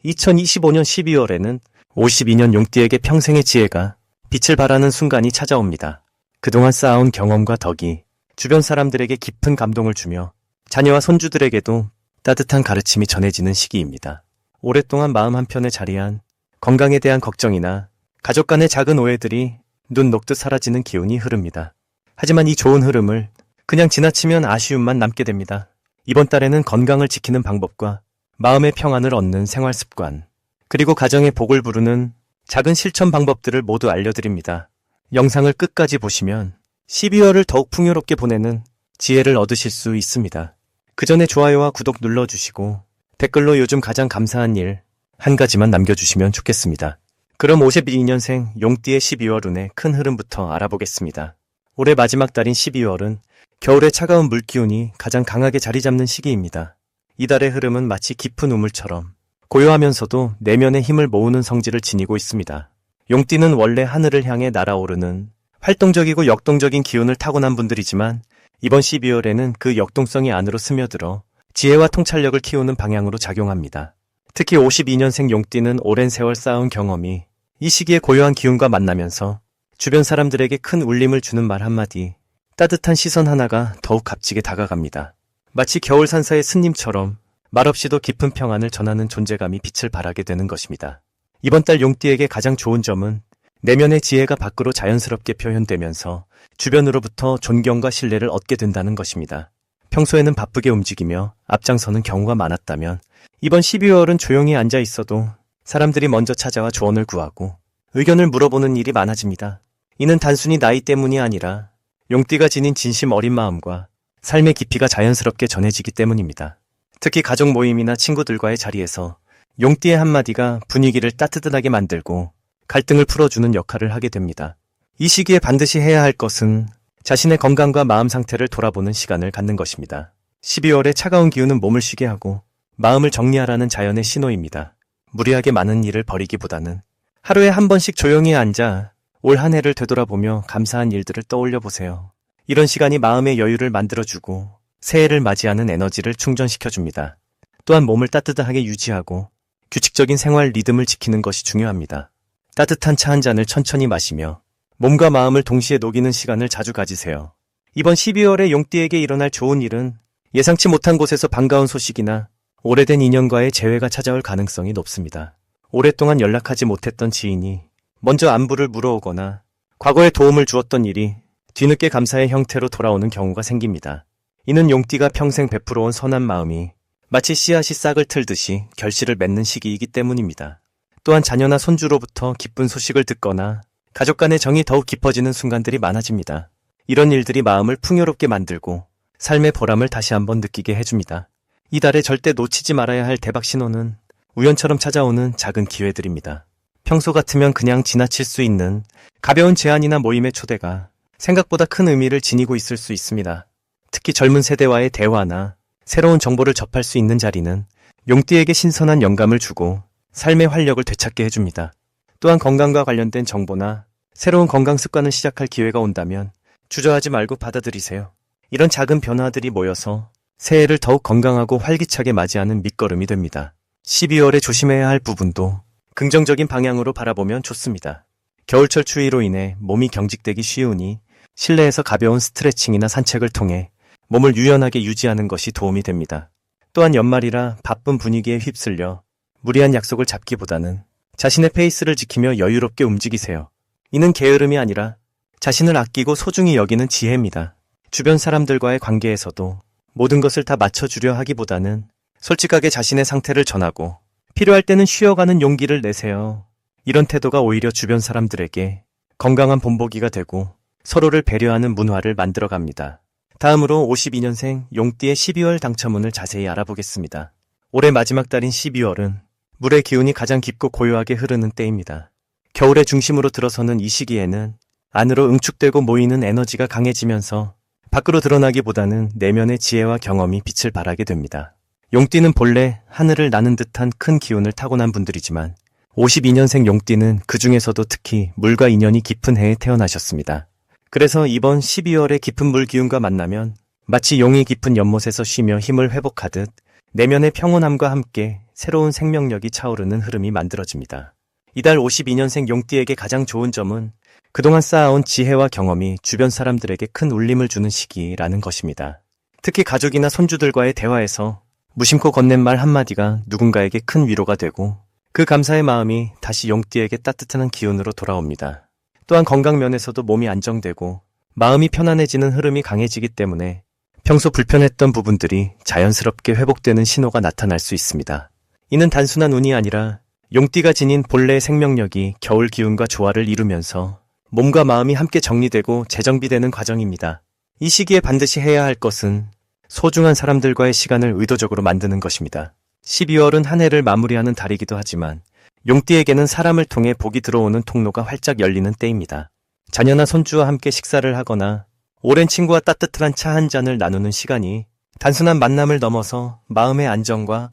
2025년 12월에는 52년 용띠에게 평생의 지혜가 빛을 발하는 순간이 찾아옵니다. 그동안 쌓아온 경험과 덕이 주변 사람들에게 깊은 감동을 주며 자녀와 손주들에게도 따뜻한 가르침이 전해지는 시기입니다. 오랫동안 마음 한편에 자리한 건강에 대한 걱정이나 가족 간의 작은 오해들이 눈 녹듯 사라지는 기운이 흐릅니다. 하지만 이 좋은 흐름을 그냥 지나치면 아쉬움만 남게 됩니다. 이번 달에는 건강을 지키는 방법과 마음의 평안을 얻는 생활 습관, 그리고 가정의 복을 부르는 작은 실천 방법들을 모두 알려드립니다. 영상을 끝까지 보시면 12월을 더욱 풍요롭게 보내는 지혜를 얻으실 수 있습니다. 그 전에 좋아요와 구독 눌러주시고 댓글로 요즘 가장 감사한 일 한 가지만 남겨주시면 좋겠습니다. 그럼 52년생 용띠의 12월 운의 큰 흐름부터 알아보겠습니다. 올해 마지막 달인 12월은 겨울의 차가운 물기운이 가장 강하게 자리 잡는 시기입니다. 이달의 흐름은 마치 깊은 우물처럼 고요하면서도 내면의 힘을 모으는 성질을 지니고 있습니다. 용띠는 원래 하늘을 향해 날아오르는 활동적이고 역동적인 기운을 타고난 분들이지만 이번 12월에는 그 역동성이 안으로 스며들어 지혜와 통찰력을 키우는 방향으로 작용합니다. 특히 52년생 용띠는 오랜 세월 쌓아온 경험이 이 시기에 고요한 기운과 만나면서 주변 사람들에게 큰 울림을 주는 말 한마디, 따뜻한 시선 하나가 더욱 값지게 다가갑니다. 마치 겨울 산사의 스님처럼 말없이도 깊은 평안을 전하는 존재감이 빛을 발하게 되는 것입니다. 이번 달 용띠에게 가장 좋은 점은 내면의 지혜가 밖으로 자연스럽게 표현되면서 주변으로부터 존경과 신뢰를 얻게 된다는 것입니다. 평소에는 바쁘게 움직이며 앞장서는 경우가 많았다면 이번 12월은 조용히 앉아 있어도 사람들이 먼저 찾아와 조언을 구하고 의견을 물어보는 일이 많아집니다. 이는 단순히 나이 때문이 아니라 용띠가 지닌 진심 어린 마음과 삶의 깊이가 자연스럽게 전해지기 때문입니다. 특히 가족 모임이나 친구들과의 자리에서 용띠의 한마디가 분위기를 따뜻하게 만들고 갈등을 풀어주는 역할을 하게 됩니다. 이 시기에 반드시 해야 할 것은 자신의 건강과 마음 상태를 돌아보는 시간을 갖는 것입니다. 12월의 차가운 기운은 몸을 쉬게 하고 마음을 정리하라는 자연의 신호입니다. 무리하게 많은 일을 벌이기보다는 하루에 한 번씩 조용히 앉아 올 한 해를 되돌아보며 감사한 일들을 떠올려 보세요. 이런 시간이 마음의 여유를 만들어주고 새해를 맞이하는 에너지를 충전시켜줍니다. 또한 몸을 따뜻하게 유지하고 규칙적인 생활 리듬을 지키는 것이 중요합니다. 따뜻한 차 한 잔을 천천히 마시며 몸과 마음을 동시에 녹이는 시간을 자주 가지세요. 이번 12월에 용띠에게 일어날 좋은 일은 예상치 못한 곳에서 반가운 소식이나 오래된 인연과의 재회가 찾아올 가능성이 높습니다. 오랫동안 연락하지 못했던 지인이 먼저 안부를 물어오거나 과거에 도움을 주었던 일이 뒤늦게 감사의 형태로 돌아오는 경우가 생깁니다. 이는 용띠가 평생 베풀어온 선한 마음이 마치 씨앗이 싹을 틀듯이 결실을 맺는 시기이기 때문입니다. 또한 자녀나 손주로부터 기쁜 소식을 듣거나 가족 간의 정이 더욱 깊어지는 순간들이 많아집니다. 이런 일들이 마음을 풍요롭게 만들고 삶의 보람을 다시 한번 느끼게 해줍니다. 이달에 절대 놓치지 말아야 할 대박 신호는 우연처럼 찾아오는 작은 기회들입니다. 평소 같으면 그냥 지나칠 수 있는 가벼운 제안이나 모임의 초대가 생각보다 큰 의미를 지니고 있을 수 있습니다. 특히 젊은 세대와의 대화나 새로운 정보를 접할 수 있는 자리는 용띠에게 신선한 영감을 주고 삶의 활력을 되찾게 해줍니다. 또한 건강과 관련된 정보나 새로운 건강 습관을 시작할 기회가 온다면 주저하지 말고 받아들이세요. 이런 작은 변화들이 모여서 새해를 더욱 건강하고 활기차게 맞이하는 밑거름이 됩니다. 12월에 조심해야 할 부분도 긍정적인 방향으로 바라보면 좋습니다. 겨울철 추위로 인해 몸이 경직되기 쉬우니 실내에서 가벼운 스트레칭이나 산책을 통해 몸을 유연하게 유지하는 것이 도움이 됩니다. 또한 연말이라 바쁜 분위기에 휩쓸려 무리한 약속을 잡기보다는 자신의 페이스를 지키며 여유롭게 움직이세요. 이는 게으름이 아니라 자신을 아끼고 소중히 여기는 지혜입니다. 주변 사람들과의 관계에서도 모든 것을 다 맞춰주려 하기보다는 솔직하게 자신의 상태를 전하고 필요할 때는 쉬어가는 용기를 내세요. 이런 태도가 오히려 주변 사람들에게 건강한 본보기가 되고 서로를 배려하는 문화를 만들어갑니다. 다음으로 52년생 용띠의 12월 당첨운을 자세히 알아보겠습니다. 올해 마지막 달인 12월은 물의 기운이 가장 깊고 고요하게 흐르는 때입니다. 겨울의 중심으로 들어서는 이 시기에는 안으로 응축되고 모이는 에너지가 강해지면서 밖으로 드러나기보다는 내면의 지혜와 경험이 빛을 발하게 됩니다. 용띠는 본래 하늘을 나는 듯한 큰 기운을 타고난 분들이지만 52년생 용띠는 그 중에서도 특히 물과 인연이 깊은 해에 태어나셨습니다. 그래서 이번 12월에 깊은 물 기운과 만나면 마치 용이 깊은 연못에서 쉬며 힘을 회복하듯 내면의 평온함과 함께 새로운 생명력이 차오르는 흐름이 만들어집니다. 이달 52년생 용띠에게 가장 좋은 점은 그동안 쌓아온 지혜와 경험이 주변 사람들에게 큰 울림을 주는 시기라는 것입니다. 특히 가족이나 손주들과의 대화에서 무심코 건넨 말 한마디가 누군가에게 큰 위로가 되고 그 감사의 마음이 다시 용띠에게 따뜻한 기운으로 돌아옵니다. 또한 건강 면에서도 몸이 안정되고 마음이 편안해지는 흐름이 강해지기 때문에 평소 불편했던 부분들이 자연스럽게 회복되는 신호가 나타날 수 있습니다. 이는 단순한 운이 아니라 용띠가 지닌 본래의 생명력이 겨울 기운과 조화를 이루면서 몸과 마음이 함께 정리되고 재정비되는 과정입니다. 이 시기에 반드시 해야 할 것은 소중한 사람들과의 시간을 의도적으로 만드는 것입니다. 12월은 한 해를 마무리하는 달이기도 하지만 용띠에게는 사람을 통해 복이 들어오는 통로가 활짝 열리는 때입니다. 자녀나 손주와 함께 식사를 하거나 오랜 친구와 따뜻한 차 한 잔을 나누는 시간이 단순한 만남을 넘어서 마음의 안정과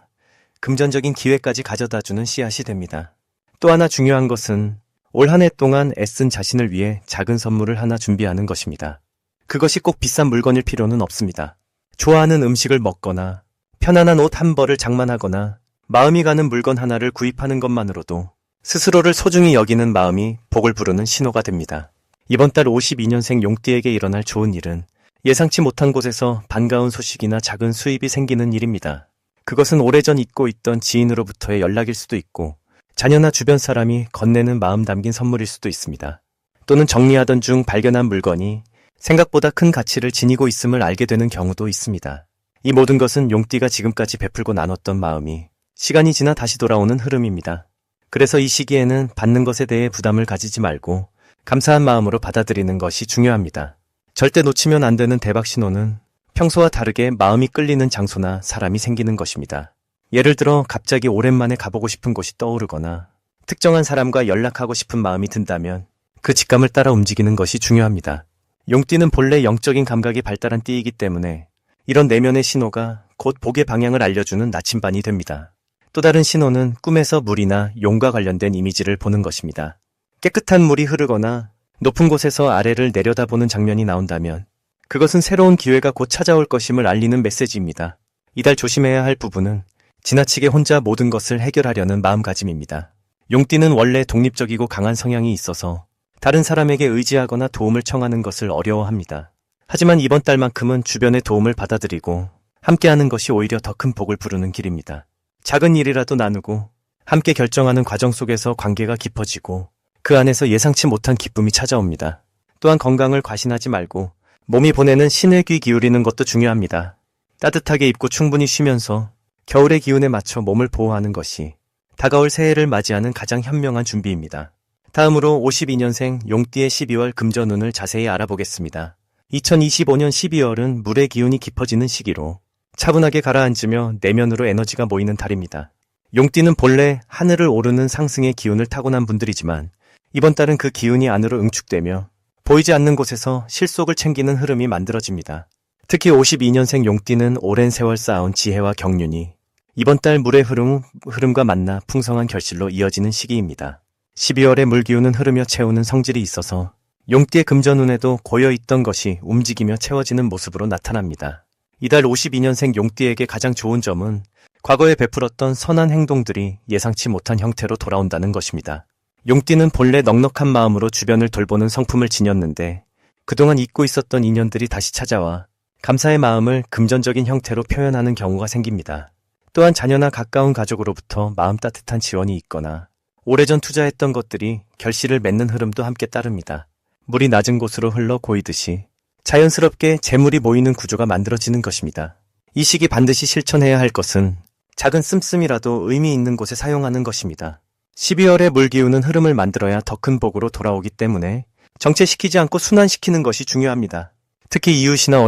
금전적인 기회까지 가져다주는 씨앗이 됩니다. 또 하나 중요한 것은 올 한 해 동안 애쓴 자신을 위해 작은 선물을 하나 준비하는 것입니다. 그것이 꼭 비싼 물건일 필요는 없습니다. 좋아하는 음식을 먹거나 편안한 옷 한 벌을 장만하거나 마음이 가는 물건 하나를 구입하는 것만으로도 스스로를 소중히 여기는 마음이 복을 부르는 신호가 됩니다. 이번 달 52년생 용띠에게 일어날 좋은 일은 예상치 못한 곳에서 반가운 소식이나 작은 수입이 생기는 일입니다. 그것은 오래전 잊고 있던 지인으로부터의 연락일 수도 있고 자녀나 주변 사람이 건네는 마음 담긴 선물일 수도 있습니다. 또는 정리하던 중 발견한 물건이 생각보다 큰 가치를 지니고 있음을 알게 되는 경우도 있습니다. 이 모든 것은 용띠가 지금까지 베풀고 나눴던 마음이 시간이 지나 다시 돌아오는 흐름입니다. 그래서 이 시기에는 받는 것에 대해 부담을 가지지 말고 감사한 마음으로 받아들이는 것이 중요합니다. 절대 놓치면 안 되는 대박 신호는 평소와 다르게 마음이 끌리는 장소나 사람이 생기는 것입니다. 예를 들어 갑자기 오랜만에 가보고 싶은 곳이 떠오르거나 특정한 사람과 연락하고 싶은 마음이 든다면 그 직감을 따라 움직이는 것이 중요합니다. 용띠는 본래 영적인 감각이 발달한 띠이기 때문에 이런 내면의 신호가 곧 복의 방향을 알려주는 나침반이 됩니다. 또 다른 신호는 꿈에서 물이나 용과 관련된 이미지를 보는 것입니다. 깨끗한 물이 흐르거나 높은 곳에서 아래를 내려다보는 장면이 나온다면 그것은 새로운 기회가 곧 찾아올 것임을 알리는 메시지입니다. 이달 조심해야 할 부분은 지나치게 혼자 모든 것을 해결하려는 마음가짐입니다. 용띠는 원래 독립적이고 강한 성향이 있어서 다른 사람에게 의지하거나 도움을 청하는 것을 어려워합니다. 하지만 이번 달만큼은 주변의 도움을 받아들이고 함께하는 것이 오히려 더 큰 복을 부르는 길입니다. 작은 일이라도 나누고 함께 결정하는 과정 속에서 관계가 깊어지고 그 안에서 예상치 못한 기쁨이 찾아옵니다. 또한 건강을 과신하지 말고 몸이 보내는 신의 귀 기울이는 것도 중요합니다. 따뜻하게 입고 충분히 쉬면서 겨울의 기운에 맞춰 몸을 보호하는 것이 다가올 새해를 맞이하는 가장 현명한 준비입니다. 다음으로 52년생 용띠의 12월 금전운을 자세히 알아보겠습니다. 2025년 12월은 물의 기운이 깊어지는 시기로 차분하게 가라앉으며 내면으로 에너지가 모이는 달입니다. 용띠는 본래 하늘을 오르는 상승의 기운을 타고난 분들이지만 이번 달은 그 기운이 안으로 응축되며 보이지 않는 곳에서 실속을 챙기는 흐름이 만들어집니다. 특히 52년생 용띠는 오랜 세월 쌓아온 지혜와 경륜이 이번 달 물의 흐름과 만나 풍성한 결실로 이어지는 시기입니다. 12월에 물 기운은 흐르며 채우는 성질이 있어서 용띠의 금전운에도 고여있던 것이 움직이며 채워지는 모습으로 나타납니다. 이달 52년생 용띠에게 가장 좋은 점은 과거에 베풀었던 선한 행동들이 예상치 못한 형태로 돌아온다는 것입니다. 용띠는 본래 넉넉한 마음으로 주변을 돌보는 성품을 지녔는데 그동안 잊고 있었던 인연들이 다시 찾아와 감사의 마음을 금전적인 형태로 표현하는 경우가 생깁니다. 또한 자녀나 가까운 가족으로부터 마음 따뜻한 지원이 있거나 오래전 투자했던 것들이 결실을 맺는 흐름도 함께 따릅니다. 물이 낮은 곳으로 흘러 고이듯이 자연스럽게 재물이 모이는 구조가 만들어지는 것입니다. 이 시기 반드시 실천해야 할 것은 작은 씀씀이라도 의미 있는 곳에 사용하는 것입니다. 12월에 물 기운은 흐름을 만들어야 더 큰 복으로 돌아오기 때문에 정체시키지 않고 순환시키는 것이 중요합니다. 특히 이웃이나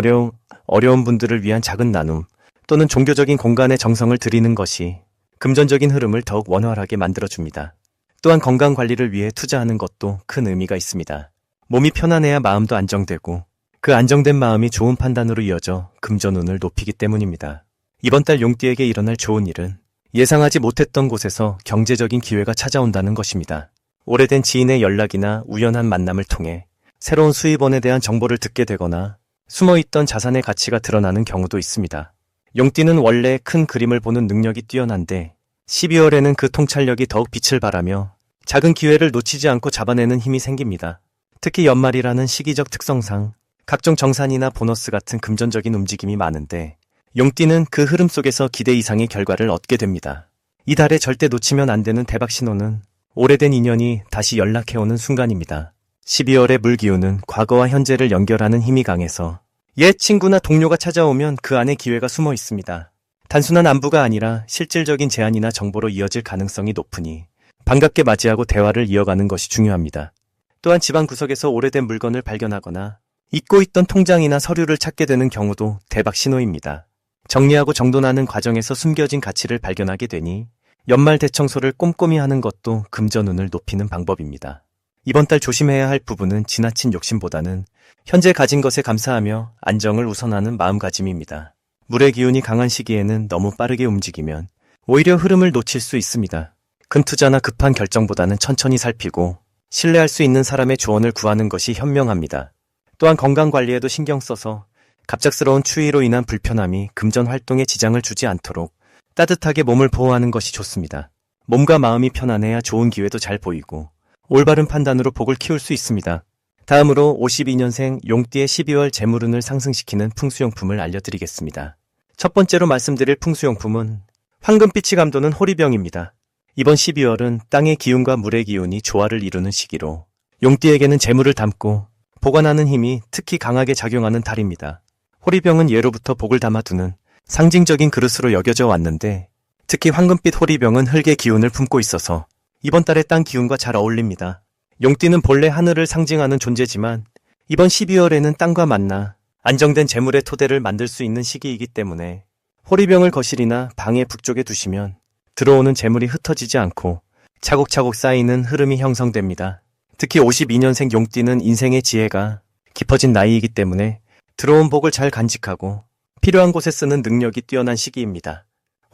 어려운 분들을 위한 작은 나눔 또는 종교적인 공간에 정성을 들이는 것이 금전적인 흐름을 더욱 원활하게 만들어줍니다. 또한 건강관리를 위해 투자하는 것도 큰 의미가 있습니다. 몸이 편안해야 마음도 안정되고 그 안정된 마음이 좋은 판단으로 이어져 금전운을 높이기 때문입니다. 이번 달 용띠에게 일어날 좋은 일은 예상하지 못했던 곳에서 경제적인 기회가 찾아온다는 것입니다. 오래된 지인의 연락이나 우연한 만남을 통해 새로운 수입원에 대한 정보를 듣게 되거나 숨어있던 자산의 가치가 드러나는 경우도 있습니다. 용띠는 원래 큰 그림을 보는 능력이 뛰어난데 12월에는 그 통찰력이 더욱 빛을 발하며 작은 기회를 놓치지 않고 잡아내는 힘이 생깁니다. 특히 연말이라는 시기적 특성상 각종 정산이나 보너스 같은 금전적인 움직임이 많은데 용띠는 그 흐름 속에서 기대 이상의 결과를 얻게 됩니다. 이 달에 절대 놓치면 안 되는 대박 신호는 오래된 인연이 다시 연락해오는 순간입니다. 12월의 물기운은 과거와 현재를 연결하는 힘이 강해서 옛 친구나 동료가 찾아오면 그 안에 기회가 숨어 있습니다. 단순한 안부가 아니라 실질적인 제안이나 정보로 이어질 가능성이 높으니 반갑게 맞이하고 대화를 이어가는 것이 중요합니다. 또한 집안 구석에서 오래된 물건을 발견하거나 잊고 있던 통장이나 서류를 찾게 되는 경우도 대박 신호입니다. 정리하고 정돈하는 과정에서 숨겨진 가치를 발견하게 되니 연말 대청소를 꼼꼼히 하는 것도 금전운을 높이는 방법입니다. 이번 달 조심해야 할 부분은 지나친 욕심보다는 현재 가진 것에 감사하며 안정을 우선하는 마음가짐입니다. 물의 기운이 강한 시기에는 너무 빠르게 움직이면 오히려 흐름을 놓칠 수 있습니다. 큰 투자나 급한 결정보다는 천천히 살피고 신뢰할 수 있는 사람의 조언을 구하는 것이 현명합니다. 또한 건강관리에도 신경 써서 갑작스러운 추위로 인한 불편함이 금전 활동에 지장을 주지 않도록 따뜻하게 몸을 보호하는 것이 좋습니다. 몸과 마음이 편안해야 좋은 기회도 잘 보이고 올바른 판단으로 복을 키울 수 있습니다. 다음으로 52년생 용띠의 12월 재물운을 상승시키는 풍수용품을 알려드리겠습니다. 첫 번째로 말씀드릴 풍수용품은 황금빛이 감도는 호리병입니다. 이번 12월은 땅의 기운과 물의 기운이 조화를 이루는 시기로 용띠에게는 재물을 담고 보관하는 힘이 특히 강하게 작용하는 달입니다. 호리병은 예로부터 복을 담아두는 상징적인 그릇으로 여겨져 왔는데 특히 황금빛 호리병은 흙의 기운을 품고 있어서 이번 달의 땅 기운과 잘 어울립니다. 용띠는 본래 하늘을 상징하는 존재지만 이번 12월에는 땅과 만나 안정된 재물의 토대를 만들 수 있는 시기이기 때문에 호리병을 거실이나 방의 북쪽에 두시면 들어오는 재물이 흩어지지 않고 차곡차곡 쌓이는 흐름이 형성됩니다. 특히 52년생 용띠는 인생의 지혜가 깊어진 나이이기 때문에 들어온 복을 잘 간직하고 필요한 곳에 쓰는 능력이 뛰어난 시기입니다.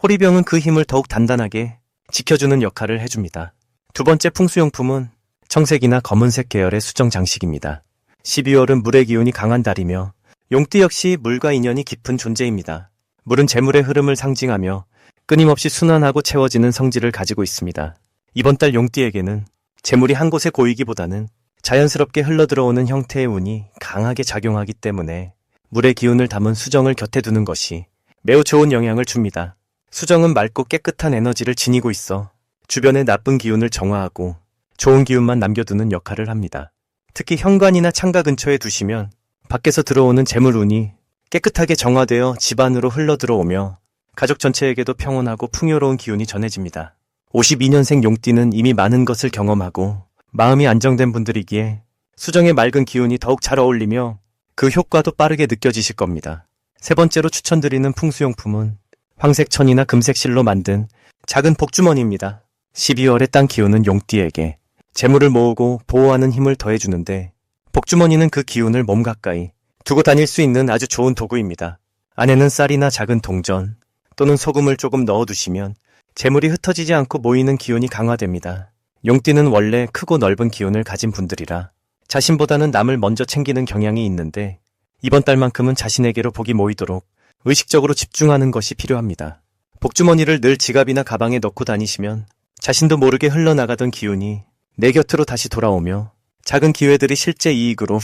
호리병은 그 힘을 더욱 단단하게 지켜주는 역할을 해줍니다. 두 번째 풍수용품은 청색이나 검은색 계열의 수정 장식입니다. 12월은 물의 기운이 강한 달이며 용띠 역시 물과 인연이 깊은 존재입니다. 물은 재물의 흐름을 상징하며 끊임없이 순환하고 채워지는 성질을 가지고 있습니다. 이번 달 용띠에게는 재물이 한 곳에 고이기보다는 자연스럽게 흘러들어오는 형태의 운이 강하게 작용하기 때문에 물의 기운을 담은 수정을 곁에 두는 것이 매우 좋은 영향을 줍니다. 수정은 맑고 깨끗한 에너지를 지니고 있어 주변의 나쁜 기운을 정화하고 좋은 기운만 남겨두는 역할을 합니다. 특히 현관이나 창가 근처에 두시면 밖에서 들어오는 재물운이 깨끗하게 정화되어 집 안으로 흘러들어오며 가족 전체에게도 평온하고 풍요로운 기운이 전해집니다. 52년생 용띠는 이미 많은 것을 경험하고 마음이 안정된 분들이기에 수정의 맑은 기운이 더욱 잘 어울리며 그 효과도 빠르게 느껴지실 겁니다. 세 번째로 추천드리는 풍수용품은 황색 천이나 금색 실로 만든 작은 복주머니입니다. 12월의 땅 기운은 용띠에게 재물을 모으고 보호하는 힘을 더해주는데 복주머니는 그 기운을 몸 가까이 두고 다닐 수 있는 아주 좋은 도구입니다. 안에는 쌀이나 작은 동전 또는 소금을 조금 넣어두시면 재물이 흩어지지 않고 모이는 기운이 강화됩니다. 용띠는 원래 크고 넓은 기운을 가진 분들이라 자신보다는 남을 먼저 챙기는 경향이 있는데 이번 달만큼은 자신에게로 복이 모이도록 의식적으로 집중하는 것이 필요합니다. 복주머니를 늘 지갑이나 가방에 넣고 다니시면 자신도 모르게 흘러나가던 기운이 내 곁으로 다시 돌아오며 작은 기회들이 실제 이익으로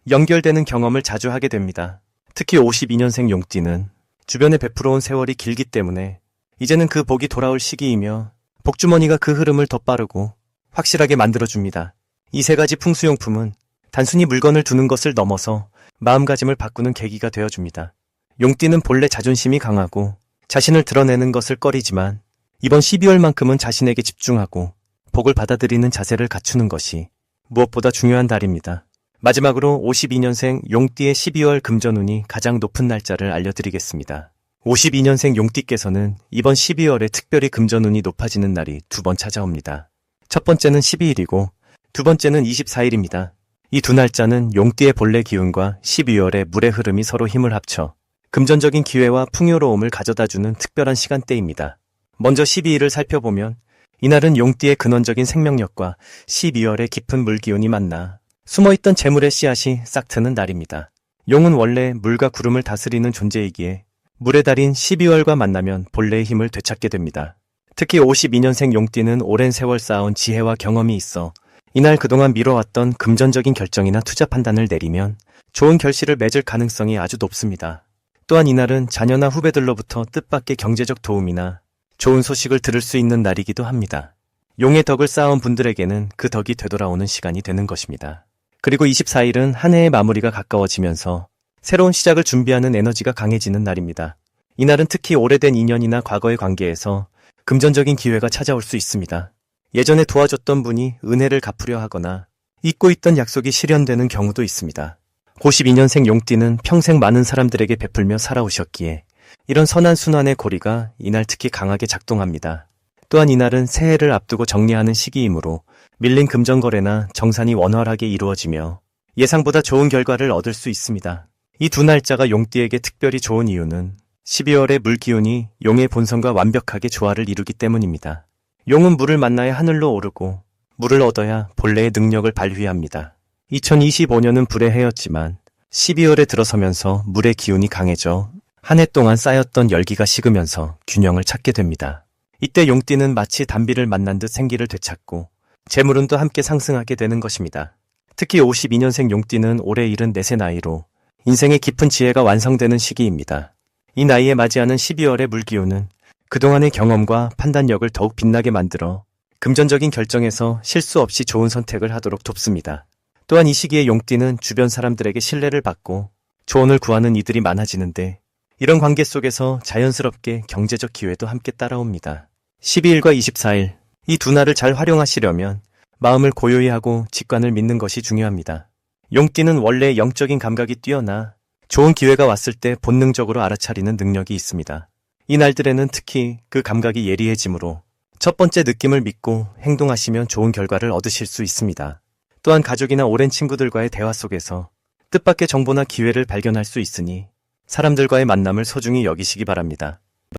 연결되는 경험을 자주 하게 됩니다. 특히 52년생 용띠는 주변에 베풀어온 세월이 길기 때문에 이제는 그 복이 돌아올 시기이며 복주머니가 그 흐름을 더 빠르고 확실하게 만들어줍니다. 이 세 가지 풍수용품은 단순히 물건을 두는 것을 넘어서 마음가짐을 바꾸는 계기가 되어줍니다. 용띠는 본래 자존심이 강하고 자신을 드러내는 것을 꺼리지만 이번 12월만큼은 자신에게 집중하고 복을 받아들이는 자세를 갖추는 것이 무엇보다 중요한 달입니다. 마지막으로 52년생 용띠의 12월 금전운이 가장 높은 날짜를 알려드리겠습니다. 52년생 용띠께서는 이번 12월에 특별히 금전운이 높아지는 날이 두 번 찾아옵니다. 첫 번째는 12일이고 두 번째는 24일입니다. 이 두 날짜는 용띠의 본래 기운과 12월의 물의 흐름이 서로 힘을 합쳐 금전적인 기회와 풍요로움을 가져다주는 특별한 시간대입니다. 먼저 12일을 살펴보면 이날은 용띠의 근원적인 생명력과 12월의 깊은 물기운이 만나 숨어있던 재물의 씨앗이 싹트는 날입니다. 용은 원래 물과 구름을 다스리는 존재이기에 물의 달인 12월과 만나면 본래의 힘을 되찾게 됩니다. 특히 52년생 용띠는 오랜 세월 쌓아온 지혜와 경험이 있어 이날 그동안 미뤄왔던 금전적인 결정이나 투자 판단을 내리면 좋은 결실을 맺을 가능성이 아주 높습니다. 또한 이날은 자녀나 후배들로부터 뜻밖의 경제적 도움이나 좋은 소식을 들을 수 있는 날이기도 합니다. 용의 덕을 쌓아온 분들에게는 그 덕이 되돌아오는 시간이 되는 것입니다. 그리고 24일은 한 해의 마무리가 가까워지면서 새로운 시작을 준비하는 에너지가 강해지는 날입니다. 이날은 특히 오래된 인연이나 과거의 관계에서 금전적인 기회가 찾아올 수 있습니다. 예전에 도와줬던 분이 은혜를 갚으려 하거나 잊고 있던 약속이 실현되는 경우도 있습니다. 52년생 용띠는 평생 많은 사람들에게 베풀며 살아오셨기에 이런 선한 순환의 고리가 이날 특히 강하게 작동합니다. 또한 이날은 새해를 앞두고 정리하는 시기이므로 밀린 금전거래나 정산이 원활하게 이루어지며 예상보다 좋은 결과를 얻을 수 있습니다. 이 두 날짜가 용띠에게 특별히 좋은 이유는 12월의 물기운이 용의 본성과 완벽하게 조화를 이루기 때문입니다. 용은 물을 만나야 하늘로 오르고 물을 얻어야 본래의 능력을 발휘합니다. 2025년은 불의 해였지만 12월에 들어서면서 물의 기운이 강해져 한 해 동안 쌓였던 열기가 식으면서 균형을 찾게 됩니다. 이때 용띠는 마치 단비를 만난 듯 생기를 되찾고 재물운도 함께 상승하게 되는 것입니다. 특히 52년생 용띠는 올해 74세 나이로 인생의 깊은 지혜가 완성되는 시기입니다. 이 나이에 맞이하는 12월의 물기운은 그동안의 경험과 판단력을 더욱 빛나게 만들어 금전적인 결정에서 실수 없이 좋은 선택을 하도록 돕습니다. 또한 이 시기에 용띠는 주변 사람들에게 신뢰를 받고 조언을 구하는 이들이 많아지는데 이런 관계 속에서 자연스럽게 경제적 기회도 함께 따라옵니다. 12일과 24일, 이 두 날을 잘 활용하시려면 마음을 고요히 하고 직관을 믿는 것이 중요합니다. 용띠는 원래 영적인 감각이 뛰어나 좋은 기회가 왔을 때 본능적으로 알아차리는 능력이 있습니다. 이 날들에는 특히 그 감각이 예리해지므로 첫 번째 느낌을 믿고 행동하시면 좋은 결과를 얻으실 수 있습니다. 또한 가족이나 오랜 친구들과의 대화 속에서 뜻밖의 정보나 기회를 발견할 수 있으니 사람들과의 만남을 소중히 여기시기 바랍니다.